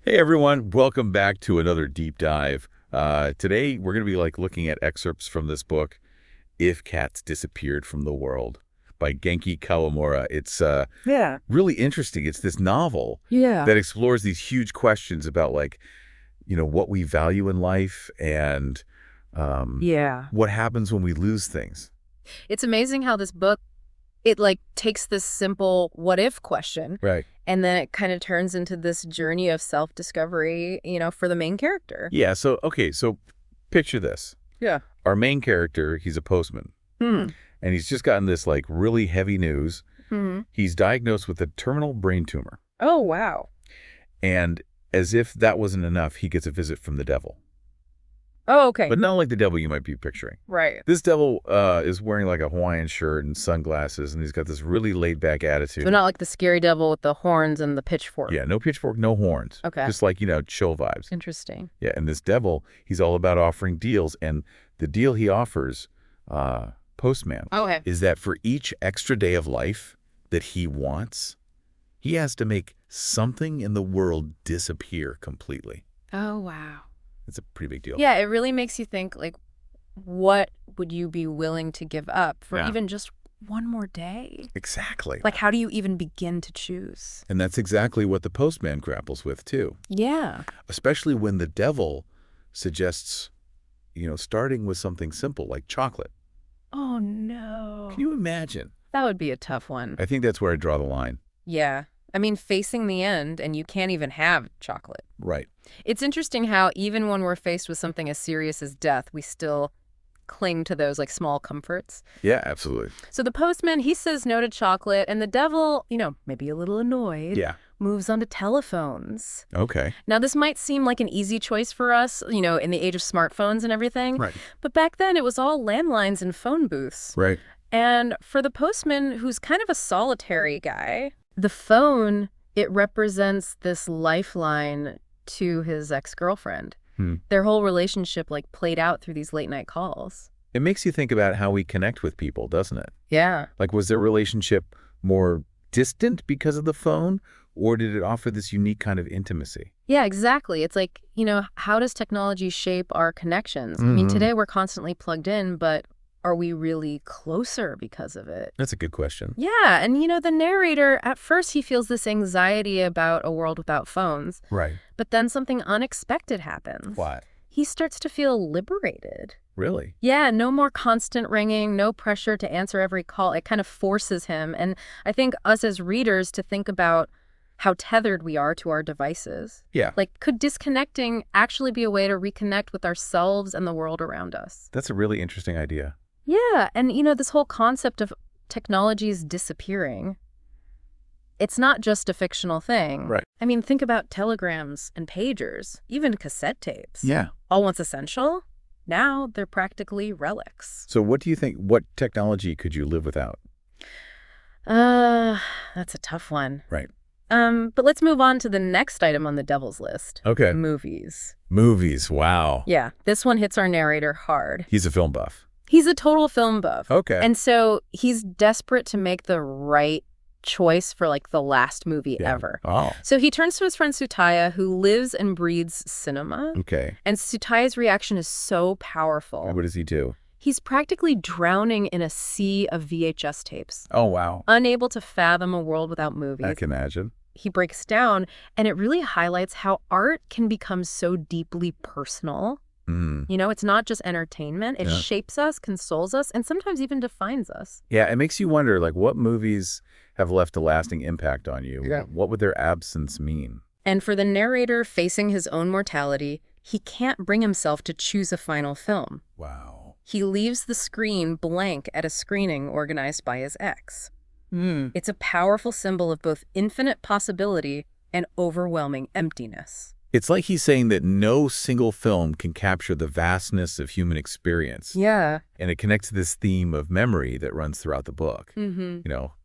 Hey everyone, welcome back to another deep dive. Today we're going to be looking at excerpts from this book, If Cats Disappeared from the World by Genki Kawamura. It's Yeah. really interesting. It's this novel Yeah. that explores these huge questions about what we value in life and Yeah. what happens when we lose things. It's amazing how this book, it takes this simple what if question Right. and then it kind of turns into this journey of self-discovery, for the main character. Yeah, so picture this. Yeah. Our main character, he's a postman, Hmm. and he's just gotten this really heavy news. Hmm. He's diagnosed with a terminal brain tumor. Oh, wow. And as if that wasn't enough, he gets a visit from the devil. Oh, okay. But not like the devil you might be picturing. Right. This devil is wearing a Hawaiian shirt and sunglasses, and he's got this really laid-back attitude. So not like the scary devil with the horns and the pitchfork. Yeah, no pitchfork, no horns. Okay. Just chill vibes. Interesting. Yeah, and this devil, he's all about offering deals. And the deal he offers, postman, Okay. is that for each extra day of life that he wants, he has to make something in the world disappear completely. Oh, wow. It's a pretty big deal. Yeah, it really makes you think, what would you be willing to give up for even just one more day? Exactly. How do you even begin to choose? And that's exactly what the postman grapples with, too. Yeah. Especially when the devil suggests, starting with something simple like chocolate. Oh, no. Can you imagine? That would be a tough one. I think that's where I draw the line. Yeah. I mean, facing the end, and you can't even have chocolate. Right. It's interesting how even when we're faced with something as serious as death, we still cling to those small comforts. Yeah, absolutely. So the postman, he says no to chocolate, and the devil, maybe a little annoyed, moves on to telephones. Okay. Now, this might seem like an easy choice for us, in the age of smartphones and everything. Right. But back then, it was all landlines and phone booths. Right. And for the postman, who's kind of a solitary guy, the phone, it represents this lifeline to his ex-girlfriend. Their whole relationship played out through these late-night calls. It makes you think about how we connect with people, doesn't it? Yeah. Was their relationship more distant because of the phone, or did it offer this unique kind of intimacy? Yeah, exactly. It's how does technology shape our connections? I mean, today we're constantly plugged in, but are we really closer because of it? That's a good question. Yeah, and the narrator, at first he feels this anxiety about a world without phones. Right. But then something unexpected happens. What? He starts to feel liberated. Really? Yeah, no more constant ringing, no pressure to answer every call. It kind of forces him. And I think us as readers to think about how tethered we are to our devices. Yeah. Could disconnecting actually be a way to reconnect with ourselves and the world around us? That's a really interesting idea. Yeah, and this whole concept of technologies disappearing, it's not just a fictional thing. Right. I mean, think about telegrams and pagers, even cassette tapes. Yeah. All once essential, now they're practically relics. So what do you think, what technology could you live without? That's a tough one. Right. But let's move on to the next item on the devil's list. Okay. Movies. Movies, wow. Yeah, this one hits our narrator hard. He's a film buff. He's a total film buff. Okay. And so he's desperate to make the right choice for the last movie ever. Oh. So he turns to his friend Sutaya, who lives and breathes cinema. Okay. And Sutaya's reaction is so powerful. And what does he do? He's practically drowning in a sea of VHS tapes. Oh, wow. Unable to fathom a world without movies. I can imagine. He breaks down, and it really highlights how art can become so deeply personal. It's not just entertainment. It shapes us, consoles us, and sometimes even defines us. Yeah, it makes you wonder, what movies have left a lasting impact on you? Yeah. What would their absence mean? And for the narrator facing his own mortality, he can't bring himself to choose a final film. Wow. He leaves the screen blank at a screening organized by his ex. It's a powerful symbol of both infinite possibility and overwhelming emptiness. It's like he's saying that no single film can capture the vastness of human experience. Yeah. And it connects to this theme of memory that runs throughout the book.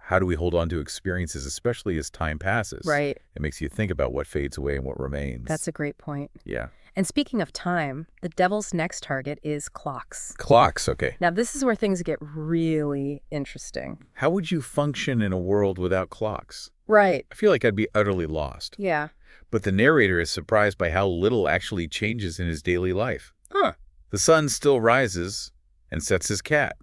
How do we hold on to experiences, especially as time passes? Right. It makes you think about what fades away and what remains. That's a great point. Yeah. And speaking of time, the devil's next target is clocks. Clocks, okay. Now, this is where things get really interesting. How would you function in a world without clocks? Right. I feel like I'd be utterly lost. Yeah. But the narrator is surprised by how little actually changes in his daily life. Huh. The sun still rises and sets his cat.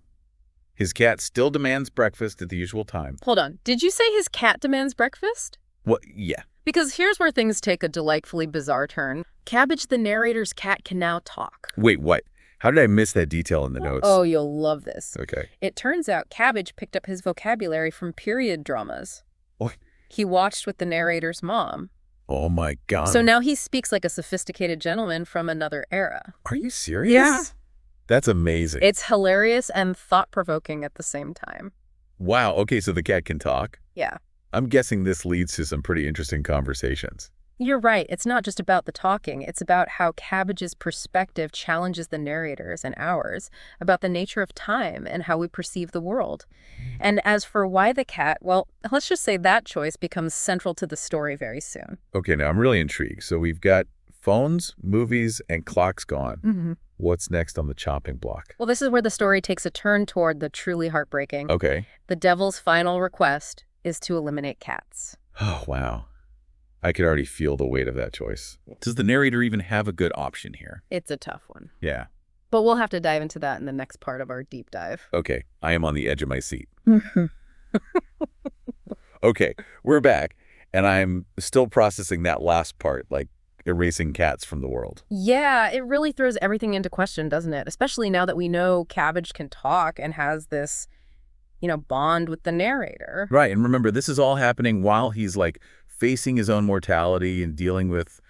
His cat still demands breakfast at the usual time. Hold on. Did you say his cat demands breakfast? Well, yeah. Because here's where things take a delightfully bizarre turn. Cabbage, the narrator's cat, can now talk. Wait, what? How did I miss that detail in the notes? Oh, you'll love this. Okay. It turns out Cabbage picked up his vocabulary from period dramas. What? He watched with the narrator's mom. Oh, my God. So now he speaks like a sophisticated gentleman from another era. Are you serious? Yeah. That's amazing. It's hilarious and thought-provoking at the same time. Wow. Okay, so the cat can talk? Yeah. I'm guessing this leads to some pretty interesting conversations. You're right. It's not just about the talking. It's about how Cabbage's perspective challenges the narrator's and ours, about the nature of time and how we perceive the world. And as for why the cat, well, let's just say that choice becomes central to the story very soon. Okay, now I'm really intrigued. So we've got phones, movies, and clocks gone. Mm-hmm. What's next on the chopping block? Well, this is where the story takes a turn toward the truly heartbreaking. Okay. The devil's final request is to eliminate cats. Oh, wow. I could already feel the weight of that choice. Does the narrator even have a good option here? It's a tough one. Yeah. But we'll have to dive into that in the next part of our deep dive. Okay, I am on the edge of my seat. Okay, we're back, and I'm still processing that last part, like erasing cats from the world. Yeah, it really throws everything into question, doesn't it? Especially now that we know Cabbage can talk and has this, bond with the narrator. Right, and remember, this is all happening while he's, like, facing his own mortality and dealing with,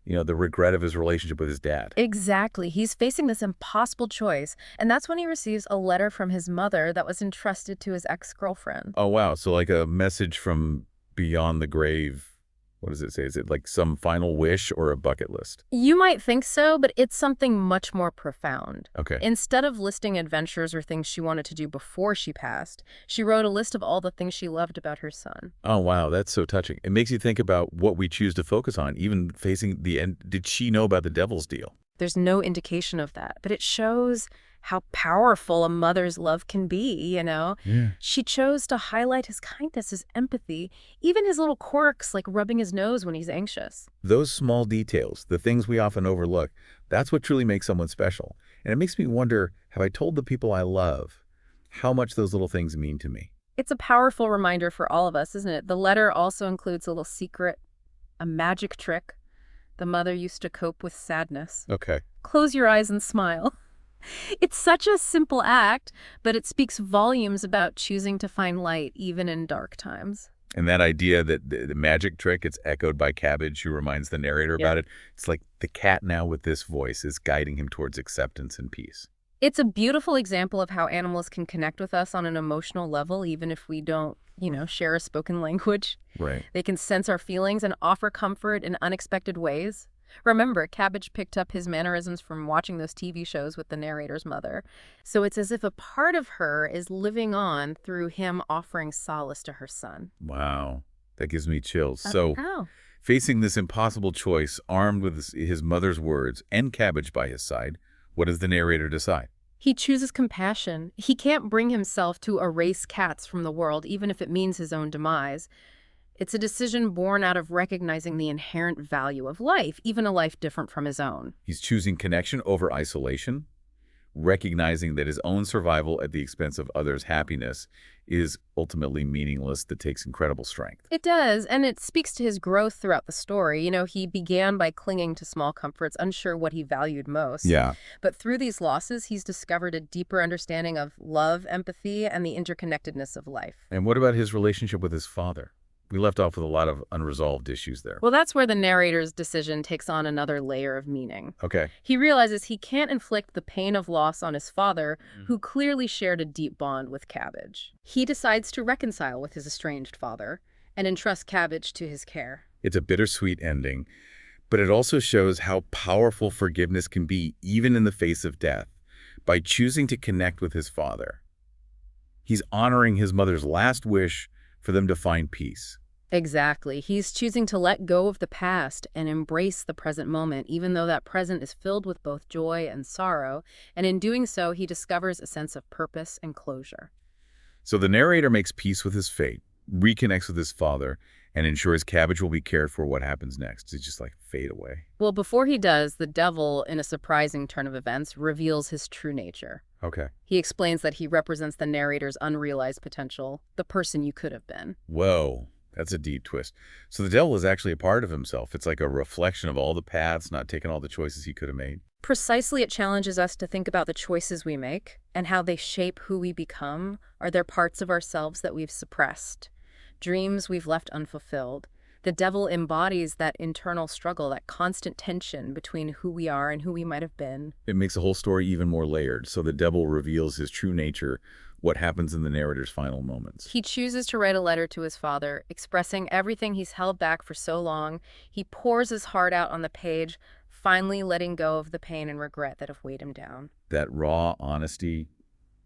the regret of his relationship with his dad. Exactly. He's facing this impossible choice, and that's when he receives a letter from his mother that was entrusted to his ex-girlfriend. Oh, wow, so like a message from beyond the grave. What does it say? Is it like some final wish or a bucket list? You might think so, but it's something much more profound. Okay. Instead of listing adventures or things she wanted to do before she passed, she wrote a list of all the things she loved about her son. Oh, wow, that's so touching. It makes you think about what we choose to focus on, even facing the end. Did she know about the devil's deal? There's no indication of that, but it shows how powerful a mother's love can be, Yeah. She chose to highlight his kindness, his empathy, even his little quirks like rubbing his nose when he's anxious. Those small details, the things we often overlook, that's what truly makes someone special. And it makes me wonder, have I told the people I love how much those little things mean to me? It's a powerful reminder for all of us, isn't it? The letter also includes a little secret, a magic trick. The mother used to cope with sadness. Okay. Close your eyes and smile. It's such a simple act, but it speaks volumes about choosing to find light even in dark times. And that idea that the magic trick, it's echoed by Cabbage, who reminds the narrator about it. It's like the cat now with this voice is guiding him towards acceptance and peace. It's a beautiful example of how animals can connect with us on an emotional level, even if we don't, share a spoken language. Right. They can sense our feelings and offer comfort in unexpected ways. Remember, Cabbage picked up his mannerisms from watching those TV shows with the narrator's mother. So it's as if a part of her is living on through him offering solace to her son. Wow. That gives me chills. Oh. Facing this impossible choice, armed with his mother's words and Cabbage by his side, what does the narrator decide? He chooses compassion. He can't bring himself to erase cats from the world, even if it means his own demise. It's a decision born out of recognizing the inherent value of life, even a life different from his own. He's choosing connection over isolation, recognizing that his own survival at the expense of others' happiness is ultimately meaningless. That takes incredible strength. It does, and it speaks to his growth throughout the story. He began by clinging to small comforts, unsure what he valued most. Yeah. But through these losses, he's discovered a deeper understanding of love, empathy, and the interconnectedness of life. And what about his relationship with his father? We left off with a lot of unresolved issues there. Well, that's where the narrator's decision takes on another layer of meaning. Okay. He realizes he can't inflict the pain of loss on his father, who clearly shared a deep bond with Cabbage. He decides to reconcile with his estranged father and entrust Cabbage to his care. It's a bittersweet ending, but it also shows how powerful forgiveness can be even in the face of death. By choosing to connect with his father, he's honoring his mother's last wish for them to find peace. Exactly. He's choosing to let go of the past and embrace the present moment, even though that present is filled with both joy and sorrow. And in doing so, he discovers a sense of purpose and closure. So the narrator makes peace with his fate, reconnects with his father, and ensures cabbage will be cared for. What happens next? It's just like fade away. Well, before he does, the devil, in a surprising turn of events, reveals his true nature. Okay. He explains that he represents the narrator's unrealized potential, the person you could have been. Whoa, that's a deep twist. So the devil is actually a part of himself. It's like a reflection of all the paths, not taking all the choices he could have made. Precisely, it challenges us to think about the choices we make and how they shape who we become. Are there parts of ourselves that we've suppressed? Dreams we've left unfulfilled? The devil embodies that internal struggle, that constant tension between who we are and who we might have been. It makes the whole story even more layered. So the devil reveals his true nature, what happens in the narrator's final moments. He chooses to write a letter to his father, expressing everything he's held back for so long. He pours his heart out on the page, finally letting go of the pain and regret that have weighed him down. That raw honesty,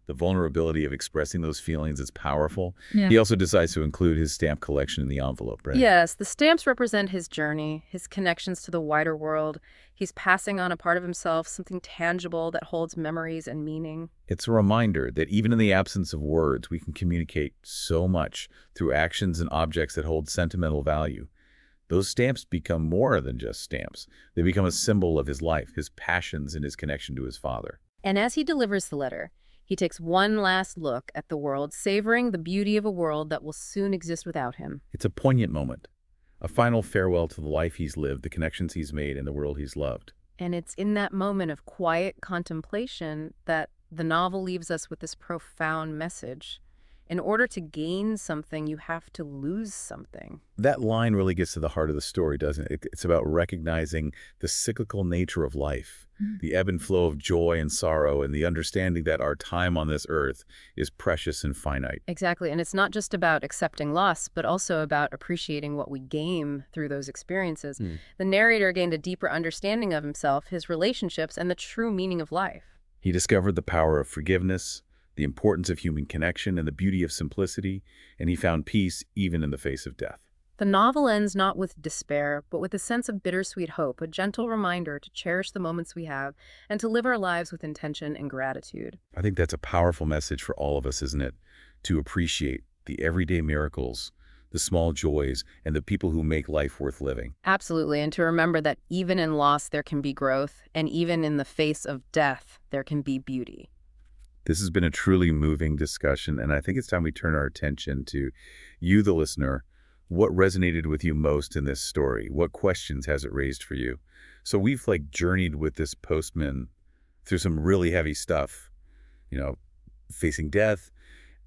the vulnerability of expressing those feelings is powerful. Yeah. He also decides to include his stamp collection in the envelope, right? Yes, the stamps represent his journey, his connections to the wider world. He's passing on a part of himself, something tangible that holds memories and meaning. It's a reminder that even in the absence of words, we can communicate so much through actions and objects that hold sentimental value. Those stamps become more than just stamps. They become a symbol of his life, his passions, and his connection to his father. And as he delivers the letter, he takes one last look at the world, savoring the beauty of a world that will soon exist without him. It's a poignant moment, a final farewell to the life he's lived, the connections he's made, and the world he's loved. And it's in that moment of quiet contemplation that the novel leaves us with this profound message. In order to gain something, you have to lose something. That line really gets to the heart of the story, doesn't it? It's about recognizing the cyclical nature of life, the ebb and flow of joy and sorrow, and the understanding that our time on this earth is precious and finite. Exactly. And it's not just about accepting loss, but also about appreciating what we gain through those experiences. The narrator gained a deeper understanding of himself, his relationships, and the true meaning of life. He discovered the power of forgiveness, the importance of human connection, and the beauty of simplicity, and he found peace even in the face of death. The novel ends not with despair, but with a sense of bittersweet hope, a gentle reminder to cherish the moments we have and to live our lives with intention and gratitude. I think that's a powerful message for all of us, isn't it? To appreciate the everyday miracles, the small joys, and the people who make life worth living. Absolutely, and to remember that even in loss there can be growth, and even in the face of death there can be beauty. This has been a truly moving discussion, and I think it's time we turn our attention to you, the listener. What resonated with you most in this story? What questions has it raised for you? So we've journeyed with this postman through some really heavy stuff, facing death,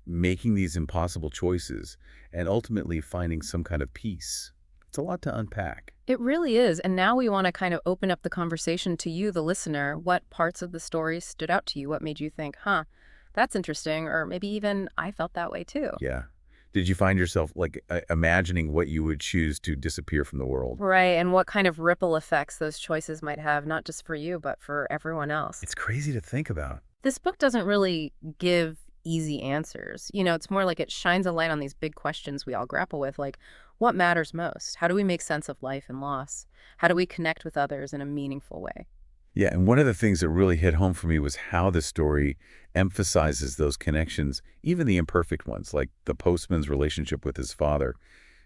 making these impossible choices, and ultimately finding some kind of peace. It's a lot to unpack. It really is, and now we want to kind of open up the conversation to you, the listener. What parts of the story stood out to you? What made you think, that's interesting, or maybe even I felt that way too? Yeah. Did you find yourself imagining what you would choose to disappear from the world? Right, and what kind of ripple effects those choices might have, not just for you, but for everyone else. It's crazy to think about. This book doesn't really give easy answers. It's more like it shines a light on these big questions we all grapple with, like what matters most? How do we make sense of life and loss? How do we connect with others in a meaningful way? Yeah, and one of the things that really hit home for me was how the story emphasizes those connections, even the imperfect ones, like the postman's relationship with his father.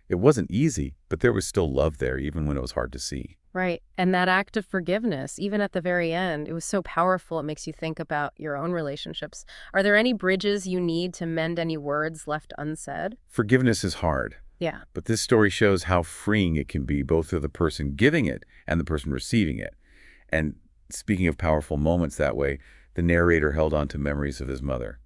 It wasn't easy, but there was still love there, even when it was hard to see. Right. And that act of forgiveness, even at the very end, it was so powerful. It makes you think about your own relationships. Are there any bridges you need to mend any words left unsaid? Forgiveness is hard. Yeah. But this story shows how freeing it can be, both for the person giving it and the person receiving it. And speaking of powerful moments that way, the narrator held on to memories of his mother.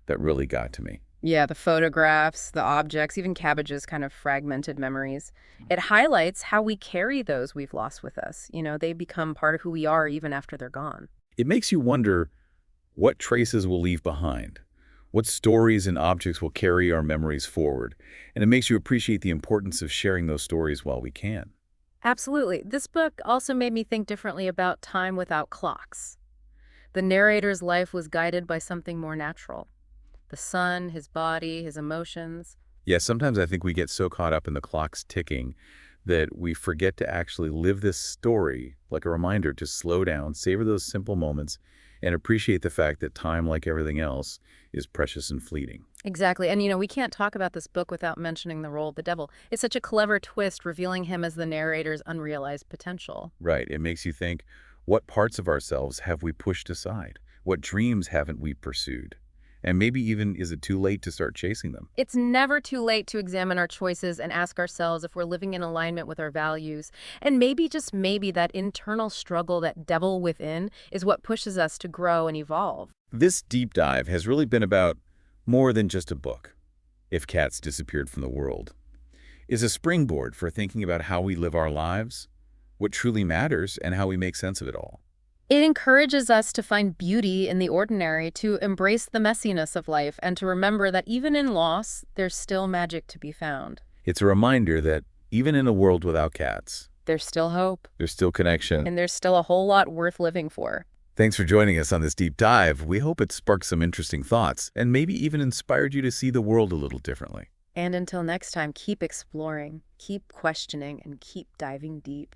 That really got to me. Yeah, the photographs, the objects, even Cabbage's kind of fragmented memories. It highlights how we carry those we've lost with us. They become part of who we are even after they're gone. It makes you wonder what traces we'll leave behind, what stories and objects will carry our memories forward. And it makes you appreciate the importance of sharing those stories while we can. Absolutely. This book also made me think differently about time without clocks. The narrator's life was guided by something more natural. The sun, his body, his emotions. Yeah, sometimes I think we get so caught up in the clock's ticking that we forget to actually live this story like a reminder to slow down, savor those simple moments, and appreciate the fact that time, like everything else, is precious and fleeting. Exactly. And, we can't talk about this book without mentioning the role of the devil. It's such a clever twist, revealing him as the narrator's unrealized potential. Right. It makes you think, what parts of ourselves have we pushed aside? What dreams haven't we pursued? And maybe even, is it too late to start chasing them? It's never too late to examine our choices and ask ourselves if we're living in alignment with our values. And maybe, just maybe, that internal struggle, that devil within, is what pushes us to grow and evolve. This deep dive has really been about more than just a book. If Cats Disappeared from the World is a springboard for thinking about how we live our lives, what truly matters, and how we make sense of it all. It encourages us to find beauty in the ordinary, to embrace the messiness of life, and to remember that even in loss, there's still magic to be found. It's a reminder that even in a world without cats, There's still hope, there's still connection. and there's still a whole lot worth living for. Thanks for joining us on this deep dive. We hope it sparked some interesting thoughts and maybe even inspired you to see the world a little differently. And until next time, keep exploring, keep questioning, and keep diving deep.